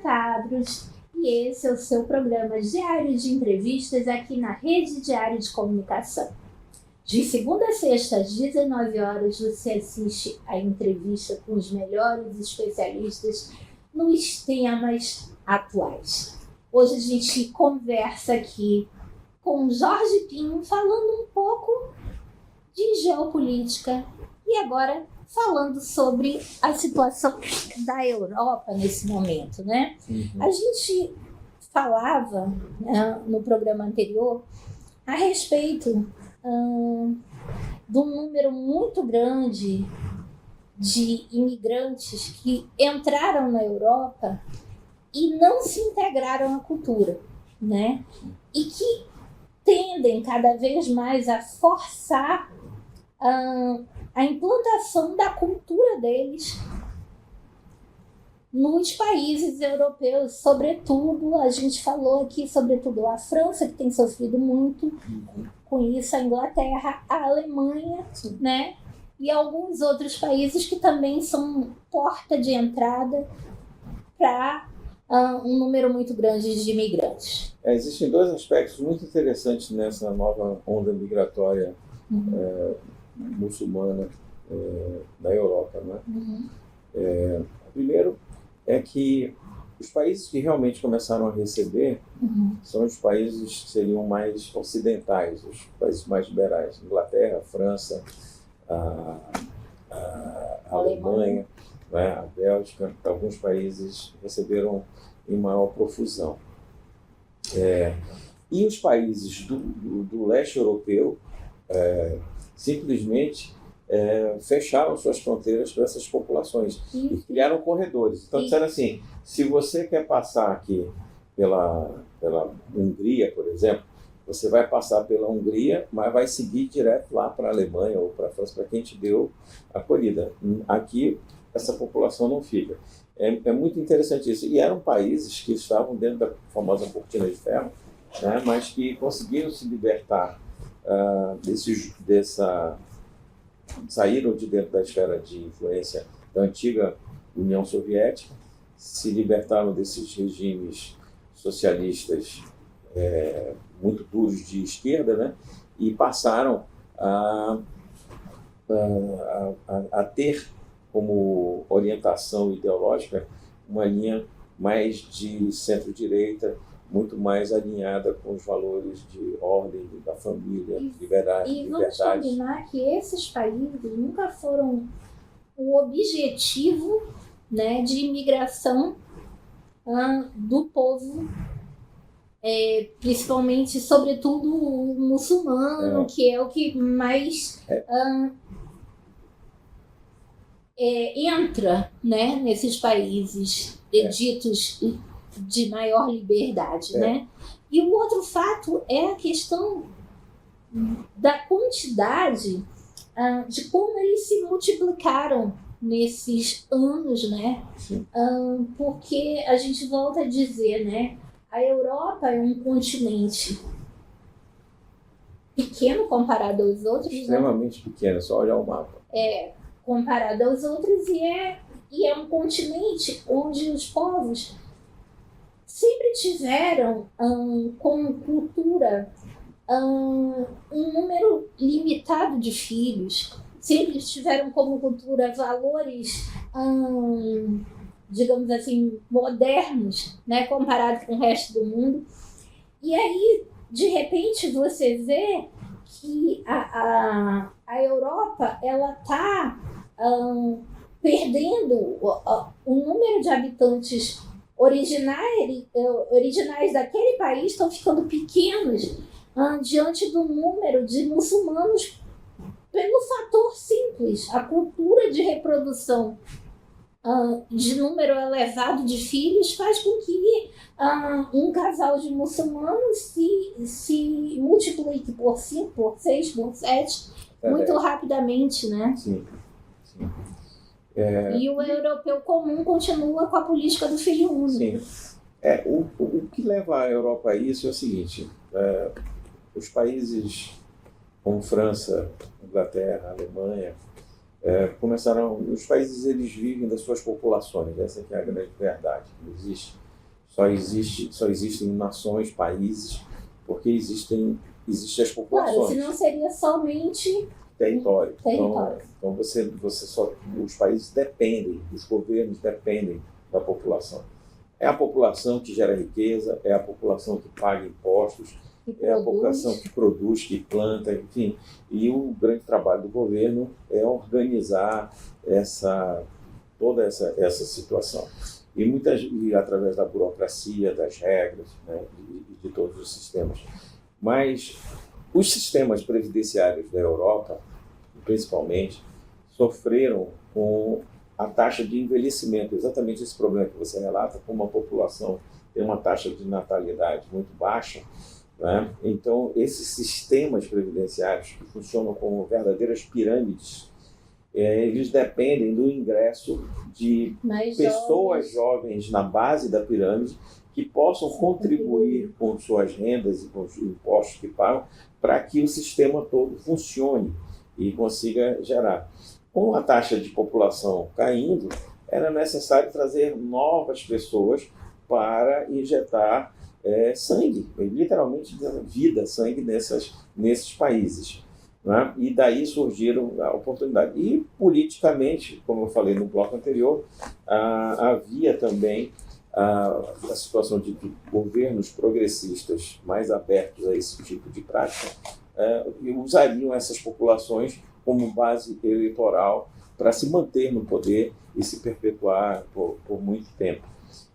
Tadros e esse é o seu programa diário de entrevistas aqui na Rede Diário de Comunicação. De segunda a sexta, às 19 horas, você assiste a entrevista com os melhores especialistas nos temas atuais. Hoje a gente conversa aqui com Jorge Pinho, falando um pouco de geopolítica e agora falando sobre a situação da Europa nesse momento, né? A gente falava no programa anterior a respeito de um número muito grande de imigrantes que entraram na Europa e não se integraram à cultura, né? E que tendem cada vez mais a forçar a implantação da cultura deles nos países europeus, sobretudo, a gente falou aqui, sobretudo a França, que tem sofrido muito com isso, a Inglaterra, a Alemanha, né? E alguns outros países que também são porta de entrada para um número muito grande de imigrantes. Existem dois aspectos muito interessantes nessa nova onda migratória muçulmana na Europa, né? Primeiro é que os países que realmente começaram a receber são os países que seriam mais ocidentais, os países mais liberais, Inglaterra, França, a Alemanha, né? A Bélgica. Alguns países receberam em maior profusão. E os países do leste europeu simplesmente fecharam suas fronteiras para essas populações e criaram corredores. Então disseram assim, se você quer passar aqui pela Hungria, por exemplo, você vai passar pela Hungria, mas vai seguir direto lá para a Alemanha ou para a França, para quem te deu acolhida. Aqui, essa população não fica. É muito interessante isso. E eram países que estavam dentro da famosa cortina de ferro, né, mas que conseguiram se libertar saíram de dentro da esfera de influência da antiga União Soviética, se libertaram desses regimes socialistas muito duros de esquerda, né, e passaram a ter como orientação ideológica uma linha mais de centro-direita, muito mais alinhada com os valores de ordem, da família, liberdade. E vamos combinar que esses países nunca foram o objetivo, né, de imigração do povo, principalmente, sobretudo, o muçulmano, que é o que mais entra, né, nesses países ditos de maior liberdade, né? E o outro fato é a questão da quantidade, de como eles se multiplicaram nesses anos, né? Porque a gente volta a dizer, né? A Europa é um continente pequeno comparado aos outros, extremamente pequeno, só olhar o mapa. Comparado aos outros, e é um continente onde os povos sempre tiveram como cultura um número limitado de filhos, sempre tiveram como cultura valores, digamos assim, modernos, né, comparado com o resto do mundo. E aí, de repente, você vê que a Europa ela está perdendo o número de habitantes originais daquele país, estão ficando pequenos diante do número de muçulmanos, pelo fator simples, a cultura de reprodução de número elevado de filhos faz com que um casal de muçulmanos se multiplique por 5, por 6, por 7, muito rapidamente, né? Sim. E o europeu comum continua com a política do filho único. Sim. O que leva a Europa a isso é o seguinte, os países como França, Inglaterra, Alemanha, os países eles vivem das suas populações, essa que é a grande verdade. Não existe só existem nações, países, porque existem as populações. Claro, senão seria somente território. Então os países dependem, os governos dependem da população. É a população que gera riqueza, é a população que paga impostos, é a população que produz, que planta, enfim. E o grande trabalho do governo é organizar toda essa situação. E através da burocracia, das regras, né, de todos os sistemas. Mas os sistemas previdenciários da Europa, principalmente, sofreram com a taxa de envelhecimento, exatamente esse problema que você relata, como a população tem uma taxa de natalidade muito baixa, né? Então, esses sistemas previdenciários que funcionam como verdadeiras pirâmides, eles dependem do ingresso de pessoas jovens na base da pirâmide que possam contribuir com suas rendas e com os impostos que pagam para que o sistema todo funcione e consiga gerar. Com a taxa de população caindo, era necessário trazer novas pessoas para injetar sangue, literalmente vida, sangue nesses países. Né? E daí surgiram a oportunidade. E politicamente, como eu falei no bloco anterior, havia também a situação de que governos progressistas mais abertos a esse tipo de prática usariam essas populações como base eleitoral para se manter no poder e se perpetuar por muito tempo.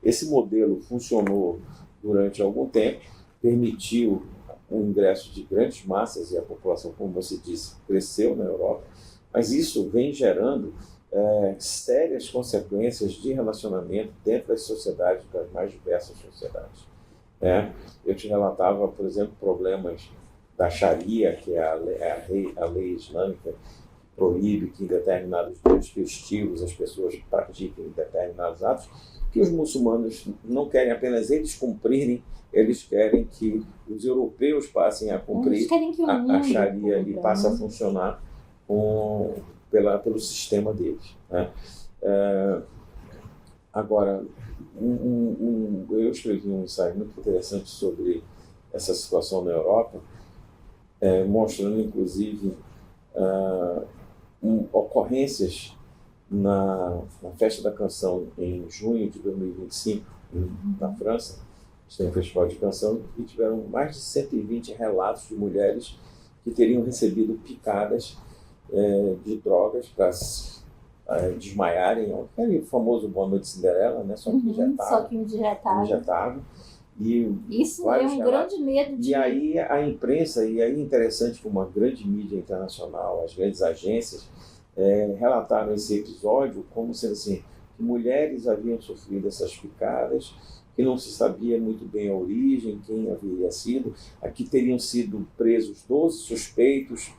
Esse modelo funcionou durante algum tempo, permitiu o ingresso de grandes massas e a população, como você disse, cresceu na Europa, mas isso vem gerando sérias consequências de relacionamento dentro das sociedades, das mais diversas sociedades. Eu te relatava, por exemplo, problemas da Sharia, que é a lei islâmica, que proíbe que em determinados dias festivos as pessoas pratiquem determinados atos, que os muçulmanos não querem apenas eles cumprirem, eles querem que os europeus passem a cumprir a Sharia e passem a funcionar pelo sistema deles. Né? Agora, eu escrevi um ensaio muito interessante sobre essa situação na Europa, mostrando, inclusive, ocorrências na Festa da Canção em junho de 2025, na França. Tem um festival de canção e tiveram mais de 120 relatos de mulheres que teriam recebido picadas de drogas para desmaiarem. Aquele famoso Boa Noite Cinderela, né? Só que injetado. E isso é um grande medo de... E aí a imprensa, e aí é interessante que uma grande mídia internacional, as grandes agências, relataram esse episódio como sendo assim, que mulheres haviam sofrido essas picadas, que não se sabia muito bem a origem, quem haveria sido. Aqui teriam sido presos 12 suspeitos,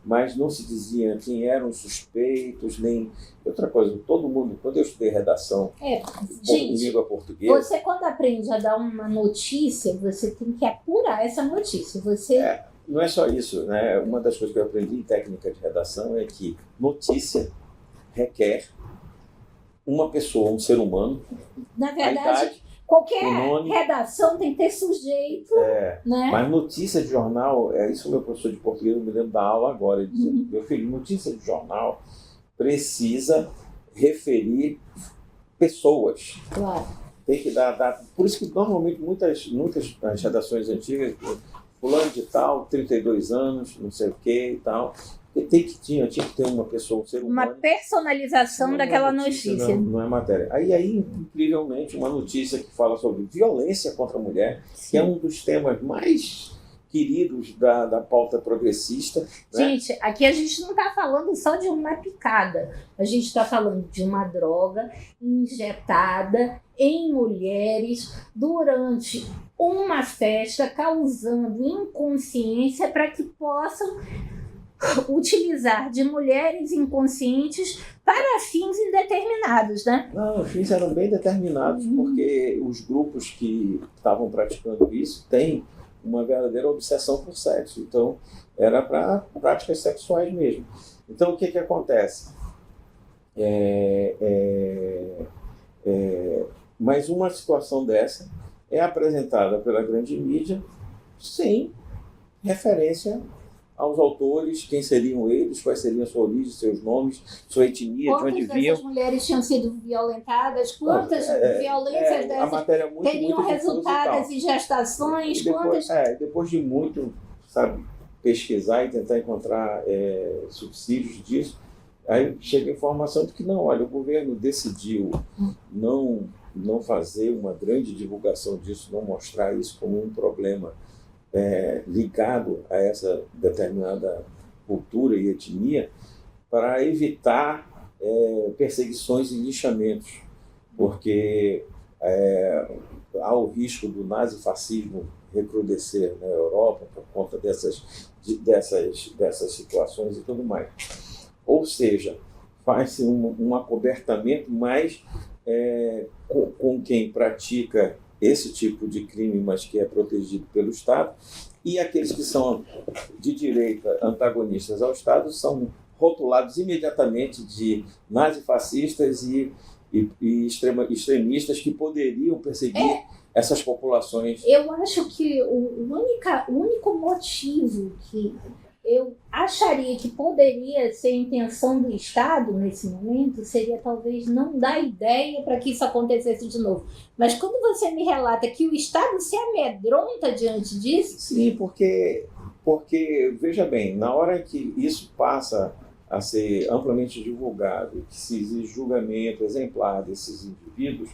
mas não se dizia quem eram os suspeitos, nem... Outra coisa, todo mundo, quando eu estudei redação em língua portuguesa... Você, quando aprende a dar uma notícia, você tem que apurar essa notícia. Não é só isso, né? Uma das coisas que eu aprendi em técnica de redação é que notícia requer uma pessoa, um ser humano, na verdade, a idade, qualquer redação tem que ter sujeito, né? Mas notícia de jornal, isso o meu professor de português, eu me lembro da aula agora, ele dizendo, meu filho, notícia de jornal precisa referir pessoas. Claro. Tem que dar. Por isso que normalmente muitas das redações antigas, fulano de tal, 32 anos, não sei o que e tal. Tinha que ter uma pessoa, um ser humano. Uma personalização daquela notícia. Não é matéria. Aí, incrivelmente, uma notícia que fala sobre violência contra a mulher, Sim. que é um dos temas mais queridos da pauta progressista. Gente, né? Aqui a gente não está falando só de uma picada. A gente está falando de uma droga injetada em mulheres durante uma festa, causando inconsciência para que possam utilizar de mulheres inconscientes para fins indeterminados, né? Não, os fins eram bem determinados, porque os grupos que estavam praticando isso têm uma verdadeira obsessão por sexo. Então, era para práticas sexuais mesmo. Então, o que acontece? Mas uma situação dessa é apresentada pela grande mídia sem referência aos autores, quem seriam eles, quais seriam a sua origem, seus nomes, sua etnia, de onde vinham. Quantas dessas mulheres tinham sido violentadas? Quantas violências dessas teriam resultados em gestações? Depois de muito, pesquisar e tentar encontrar subsídios disso, aí chega a informação de que não, olha, o governo decidiu não fazer uma grande divulgação disso, não mostrar isso como um problema ligado a essa determinada cultura e etnia, para evitar perseguições e lixamentos, porque há o risco do nazifascismo recrudescer na Europa por conta dessas situações e tudo mais. Ou seja, faz-se um acobertamento mais com quem pratica esse tipo de crime, mas que é protegido pelo Estado, e aqueles que são de direita antagonistas ao Estado são rotulados imediatamente de nazifascistas e extremistas que poderiam perseguir essas populações. Eu acho que o único motivo que eu acharia que poderia ser a intenção do Estado nesse momento seria talvez não dar ideia para que isso acontecesse de novo. Mas quando você me relata que o Estado se amedronta diante disso... Sim, porque veja bem, na hora que isso passa a ser amplamente divulgado, que se exige julgamento exemplar desses indivíduos,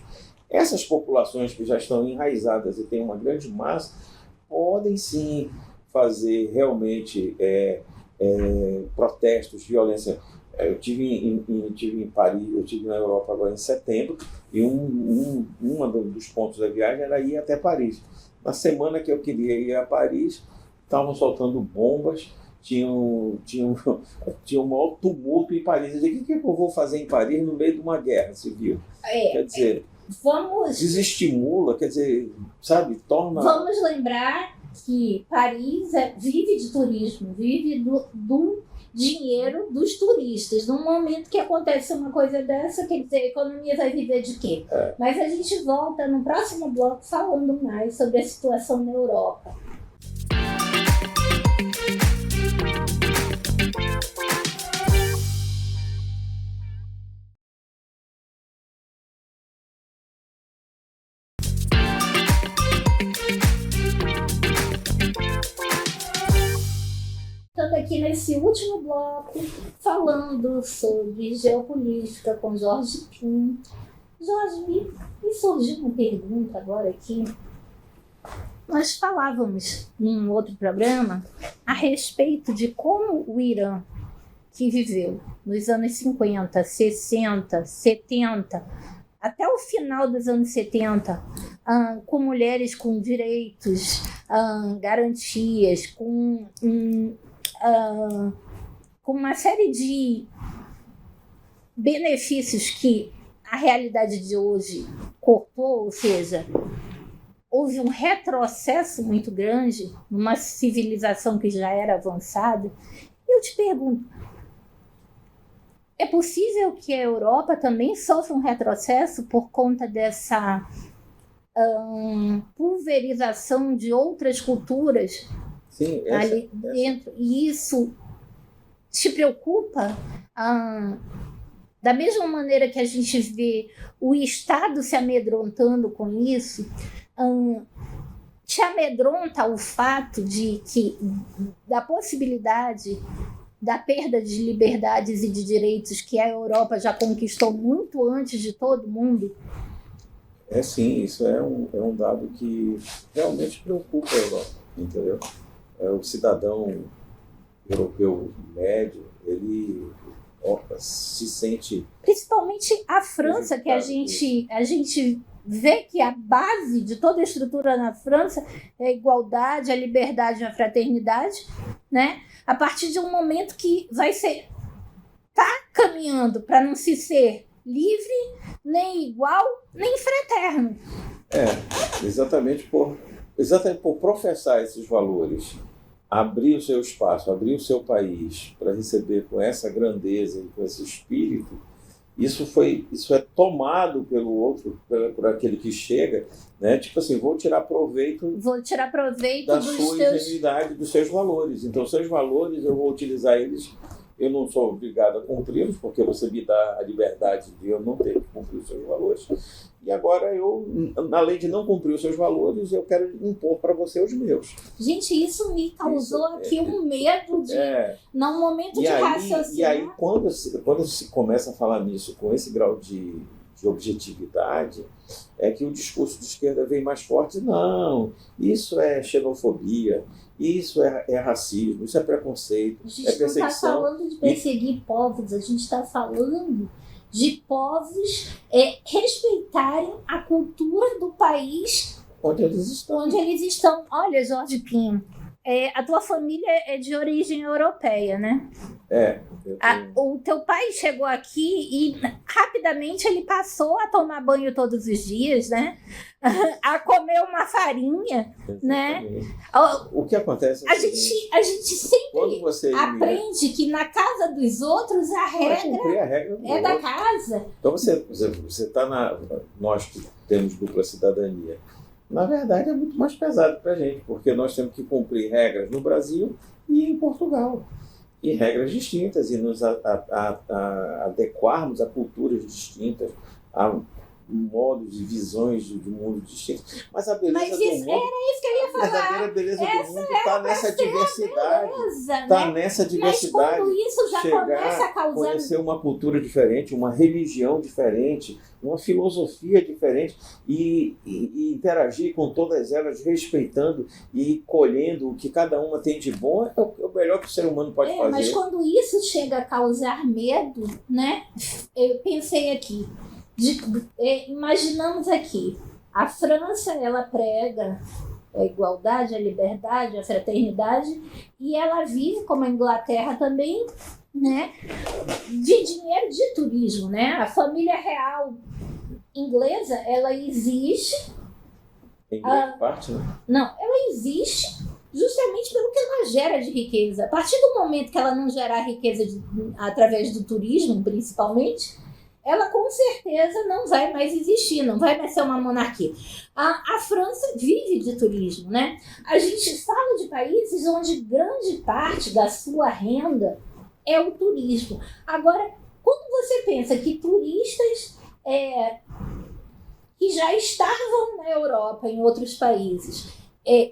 essas populações que já estão enraizadas e têm uma grande massa, podem sim fazer realmente protestos, violência. Eu tive em Paris, eu estive na Europa agora em setembro, e um dos pontos da viagem era ir até Paris. Na semana que eu queria ir a Paris, estavam soltando bombas, tinha um maior tumulto em Paris. Eu disse, o que eu vou fazer em Paris no meio de uma guerra civil? Quer dizer, desestimula, quer dizer, torna... Vamos lembrar que Paris vive de turismo, vive do dinheiro dos turistas. No momento que acontece uma coisa dessa, quer dizer, a economia vai viver de quê? Mas a gente volta no próximo bloco falando mais sobre a situação na Europa. Aqui nesse último bloco, falando sobre geopolítica com Jorge Kim. Jorge, me surgiu uma pergunta agora aqui. Nós falávamos num outro programa a respeito de como o Irã, que viveu nos anos 50, 60, 70, até o final dos anos 70, com mulheres com direitos, garantias, com uma série de benefícios que a realidade de hoje cortou, ou seja, houve um retrocesso muito grande numa civilização que já era avançada. E eu te pergunto, é possível que a Europa também sofra um retrocesso por conta dessa pulverização de outras culturas? Sim, ali dentro, e isso te preocupa? Da mesma maneira que a gente vê o Estado se amedrontando com isso, te amedronta o fato da possibilidade da perda de liberdades e de direitos que a Europa já conquistou muito antes de todo mundo? Sim, isso é um dado que realmente preocupa a Europa, entendeu? O cidadão europeu médio, ele se sente... Principalmente a França, que a gente vê que a base de toda a estrutura na França é a igualdade, a liberdade e a fraternidade, né? A partir de um momento que está caminhando para não se ser livre, nem igual, nem fraterno. Exatamente por professar esses valores, abrir o seu espaço, abrir o seu país para receber com essa grandeza e com esse espírito, isso é tomado pelo outro, por aquele que chega, né? Tipo assim, vou tirar proveito da sua ingenuidade, dos seus valores. Então, seus valores, eu vou utilizar eles. Eu não sou obrigado a cumpri-los, porque você me dá a liberdade de eu não ter que cumprir os seus valores. E agora eu, além de não cumprir os seus valores, eu quero impor para você os meus. Gente, isso me causou aqui um medo de, num momento de raciocínio. E aí, quando se começa a falar nisso com esse grau de objetividade, é que o discurso de esquerda vem mais forte. Não, isso é xenofobia, isso é racismo, isso é preconceito, é perseguição. A gente não está falando de perseguir povos, a gente está falando de povos respeitarem a cultura do país onde eles estão. Olha, Jorge Pinho, a tua família é de origem europeia, né? O teu pai chegou aqui e rapidamente ele passou a tomar banho todos os dias, né? A comer uma farinha, né? O que acontece é a gente sempre aprende que na casa dos outros a regra é da casa. Então você está nós que temos dupla cidadania. Na verdade, é muito mais pesado para a gente, porque nós temos que cumprir regras no Brasil e em Portugal. E regras distintas, e nos adequarmos a culturas distintas, a modos e visões de mundo distintos. Mas a beleza do mundo... Era isso que eu ia falar. A verdadeira beleza do mundo está nessa diversidade. Está nessa diversidade. Mas quando isso já começa a causar... Conhecer uma cultura diferente, uma religião diferente, uma filosofia diferente e interagir com todas elas, respeitando e colhendo o que cada uma tem de bom, é o melhor que o ser humano pode fazer. Mas quando isso chega a causar medo, né? Eu pensei aqui, imaginamos aqui, a França, ela prega a igualdade, a liberdade, a fraternidade, e ela vive, como a Inglaterra também, né, de dinheiro de turismo, né? A família real inglesa, ela existe. Em grande parte, né? Não, ela existe justamente pelo que ela gera de riqueza. A partir do momento que ela não gerar riqueza através do turismo, principalmente, ela com certeza não vai mais existir, não vai mais ser uma monarquia. A França vive de turismo, né? A gente fala de países onde grande parte da sua renda é o turismo. Agora, quando você pensa que turistas que já estavam na Europa, em outros países,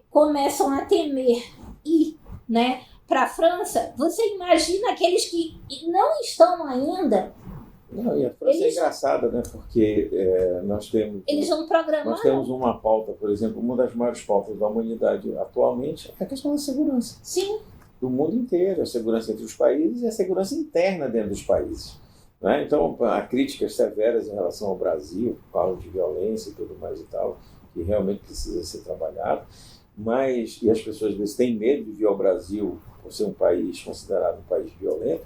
começam a temer ir, né, para a França, você imagina aqueles que não estão ainda. Não, e a França é engraçada, né? Porque eles vão programar. Nós temos uma pauta, por exemplo, uma das maiores pautas da humanidade atualmente é a questão da segurança. Sim. Do mundo inteiro, a segurança entre os países e a segurança interna dentro dos países. Né? Então, há críticas severas em relação ao Brasil, por causa de violência e tudo mais e tal, que realmente precisa ser trabalhado. E as pessoas às vezes têm medo de vir ao Brasil por ser um país considerado um país violento.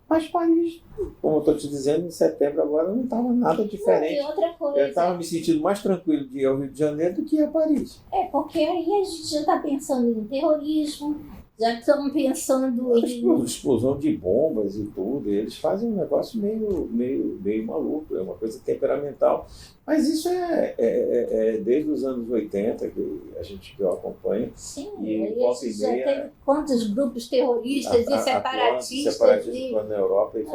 Mas Paris, como eu estou te dizendo, em setembro agora não estava nada diferente. E outra coisa. Eu estava me sentindo mais tranquilo de ir ao Rio de Janeiro do que ir a Paris. Porque aí a gente já está pensando em terrorismo, já estamos pensando em... Explosão de bombas e tudo. Eles fazem um negócio meio maluco, é uma coisa temperamental. Mas isso é desde os anos 80 que eu acompanho. Sim, e a gente já teve quantos grupos terroristas e separatistas na Europa e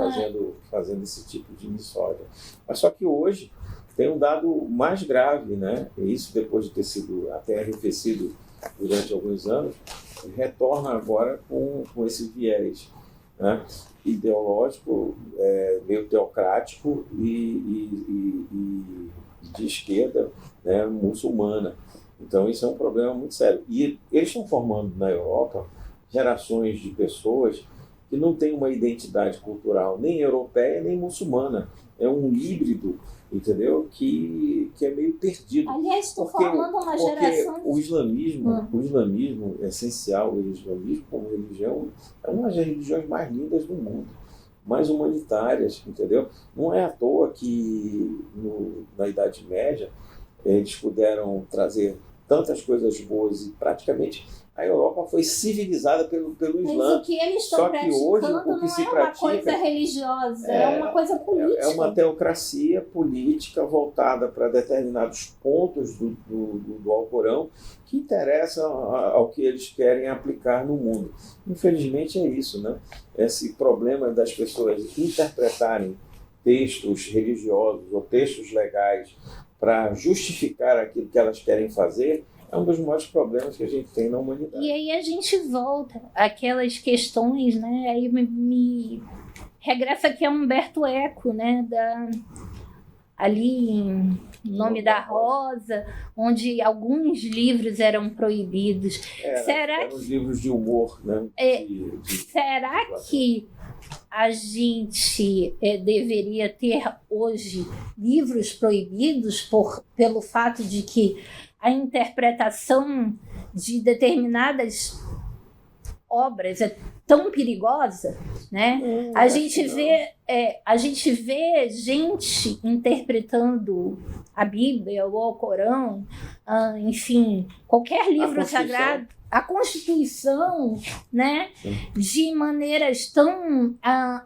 fazendo esse tipo de misógino. Mas só que hoje tem um dado mais grave, né? E isso depois de ter sido até arrefecido durante alguns anos, retorna agora com esse viés, né, ideológico, meio teocrático e de esquerda, né, muçulmana. Então isso é um problema muito sério. E eles estão formando na Europa gerações de pessoas que não têm uma identidade cultural nem europeia nem muçulmana. É um híbrido, entendeu? Que é meio perdido. Aliás, estou formando uma geração... O islamismo é essencial. O islamismo como religião é uma das religiões mais lindas do mundo, mais humanitárias, entendeu? Não é à toa que na Idade Média eles puderam trazer tantas coisas boas e praticamente a Europa foi civilizada pelo Islã. Mas o que eles estão praticando hoje, o que se pratica, uma coisa religiosa, é uma coisa política. É uma teocracia política voltada para determinados pontos do Alcorão que interessam ao que eles querem aplicar no mundo. Infelizmente é isso, né? Esse problema das pessoas interpretarem textos religiosos ou textos legais para justificar aquilo que elas querem fazer é um dos maiores problemas que a gente tem na humanidade. E aí a gente volta àquelas questões, né? Aí me regressa aqui a Humberto Eco, né? Ali em Nome da Rosa, onde alguns livros eram proibidos. Eram livros de humor, né? Será que a gente deveria ter hoje livros proibidos pelo fato de que a interpretação de determinadas obras é tão perigosa, né? A gente vê gente interpretando a Bíblia, o Alcorão, enfim, qualquer livro sagrado, a Constituição, né? De maneiras tão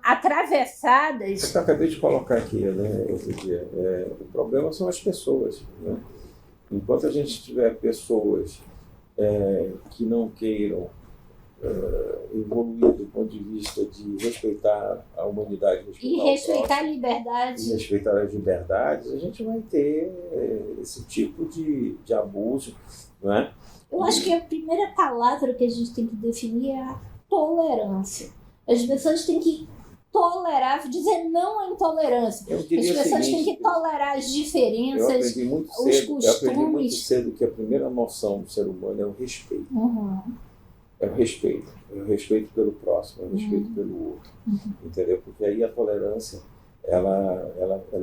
atravessadas. Eu acabei de colocar aqui, né, outro dia. O problema são as pessoas, né? Enquanto a gente tiver pessoas que não queiram evoluir do ponto de vista de respeitar a humanidade, respeitar a liberdade, e respeitar as liberdades, a gente vai ter esse tipo de abuso, não é? Eu acho que a primeira palavra que a gente tem que definir é a tolerância. As pessoas têm que tolerar, dizer não à intolerância. As pessoas têm que tolerar as diferenças, os costumes. Eu aprendi muito cedo que a primeira noção do ser humano é o respeito. É o respeito. É o respeito pelo próximo, é o respeito pelo outro. Entendeu? Porque aí a tolerância, ela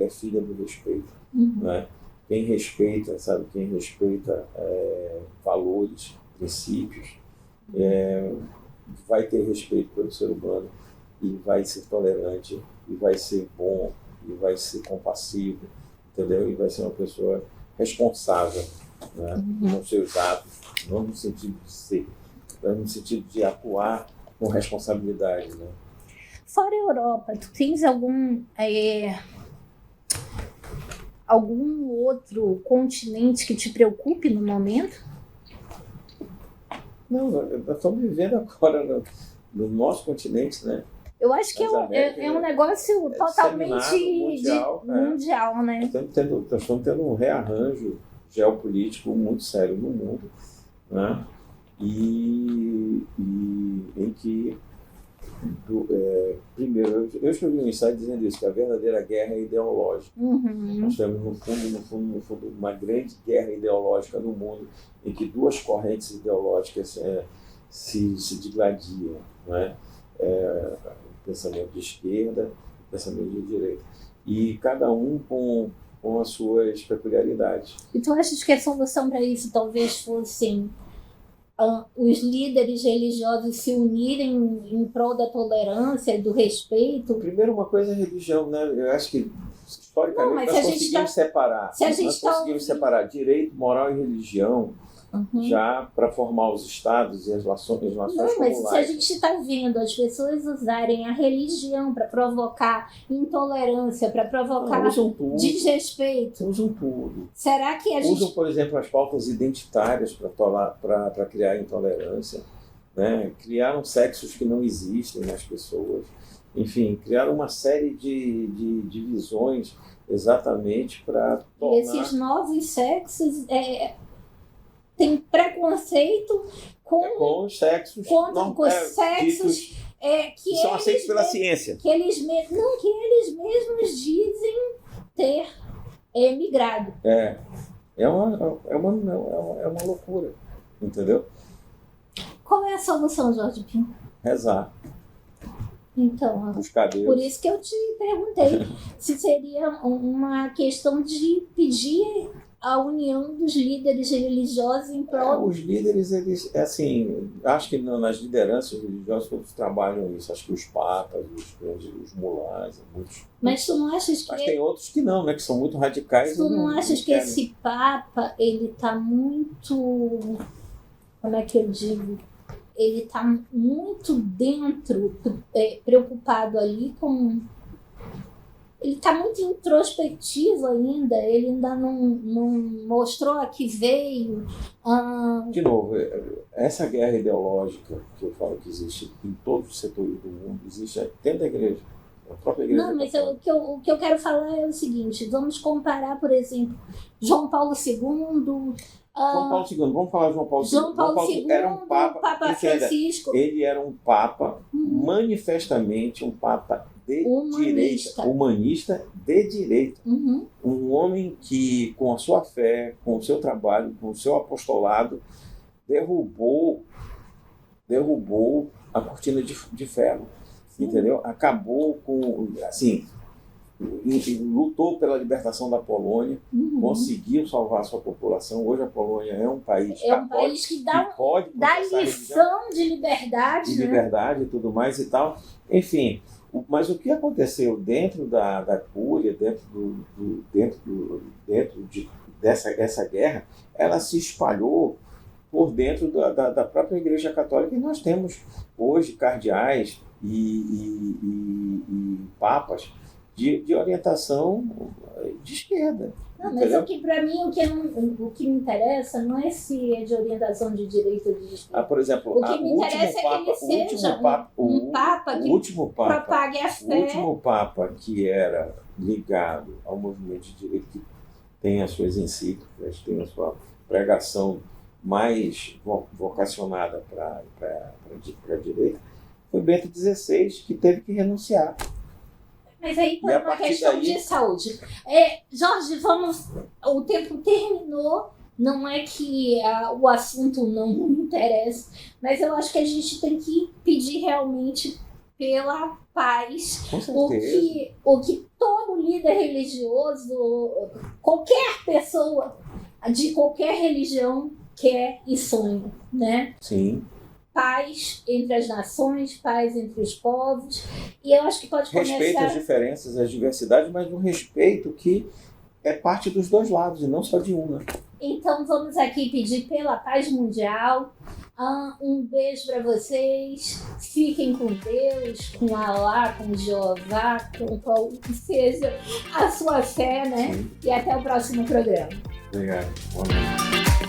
é filha do respeito. Né? Quem respeita, sabe? Quem respeita valores, princípios, vai ter respeito pelo ser humano e vai ser tolerante, e vai ser bom, e vai ser compassivo, entendeu? E vai ser uma pessoa responsável, né? Com seus atos, não no sentido de ser, mas no sentido de atuar com responsabilidade, né? Fora a Europa, tu tens algum outro continente que te preocupe no momento? Não, nós estamos vivendo agora no nosso continente, né? Eu acho que é um negócio totalmente mundial, né? Nós estamos tendo um rearranjo geopolítico muito sério no mundo, né? E em que, primeiro, eu escrevi um ensaio dizendo isso, que a verdadeira guerra é ideológica. Nós temos, no fundo, uma grande guerra ideológica no mundo, em que duas correntes ideológicas se digladiam, né? O pensamento de esquerda, o pensamento de direita. E cada um com as suas peculiaridades. E tu achas que a solução para isso talvez fosse os líderes religiosos se unirem em prol da tolerância e do respeito? Primeiro, uma coisa é religião, né? Eu acho que, historicamente, nós conseguimos separar direito, moral e religião já para formar os estados e as nações não, mas populares. Se a gente está vendo as pessoas usarem a religião para provocar intolerância, para provocar desrespeito. Usam tudo. Será que a gente... Usam, por exemplo, as pautas identitárias para criar intolerância, né? Criaram sexos que não existem nas pessoas. Enfim, criaram uma série de divisões exatamente para tornar... E esses novos sexos... tem preconceito com os sexos, sexos que são aceitos pela ciência. Que eles mesmos dizem ter migrado. É uma loucura, entendeu? Qual é a solução, Jorge Pinto? Rezar. Então, buscar Deus. Por isso que eu te perguntei se seria uma questão de pedir a união dos líderes religiosos em prol... Os líderes, eles, assim, acho que nas lideranças religiosas todos trabalham isso. Acho que os papas, os mulás, muitos... Mas tu não achas que... Mas tem outros que não, né? Que são muito radicais. Tu não achas que esse Papa, ele está muito... Como é que eu digo? Ele está muito dentro, preocupado ali com... Ele está muito introspectivo ainda, ele ainda não mostrou a que veio. De novo, essa guerra ideológica que eu falo que existe em todos os setores do mundo, existe dentro da igreja. A própria igreja. Não, mas o que eu quero falar é o seguinte, vamos comparar, por exemplo, João Paulo II... João Paulo II, vamos falar de João Paulo II. João Paulo II era um papa Francisco. Ele era um papa, manifestamente um papa de direita, humanista de direita. Um homem que, com a sua fé, com o seu trabalho, com o seu apostolado, derrubou a cortina de ferro. Entendeu? Acabou com, assim, lutou pela libertação da Polônia, conseguiu salvar a sua população. Hoje a Polônia é um país país que dá lição de liberdade, de liberdade e tudo mais e tal. Enfim, mas o que aconteceu dentro da Cúria, dessa guerra, ela se espalhou por dentro da própria Igreja Católica, e nós temos hoje cardeais e papas de orientação de esquerda. Não, mas para mim o que me interessa não é se é de orientação de direita ou de esquerda. Por exemplo, o que me interessa é que ele seja um papa que propague a fé. O último papa que era ligado ao movimento de direita, que tem as suas encíclicas, tem a sua pregação mais vocacionada para a direita, foi Bento XVI, que teve que renunciar. Mas aí por uma questão de saúde. Jorge, o tempo terminou. Não é que o assunto não me interessa, mas eu acho que a gente tem que pedir realmente pela paz. Com certeza. O que todo líder religioso, qualquer pessoa de qualquer religião quer e sonha, né? Sim. Paz entre as nações, paz entre os povos, e eu acho que pode começar... Respeito às diferenças, às diversidades, mas um respeito que é parte dos dois lados e não só de um, né? Então vamos aqui pedir pela paz mundial. Um beijo para vocês, fiquem com Deus, com Alá, com Jeová, com qual que seja a sua fé, né? Sim. E até o próximo programa. Obrigado. Boa noite.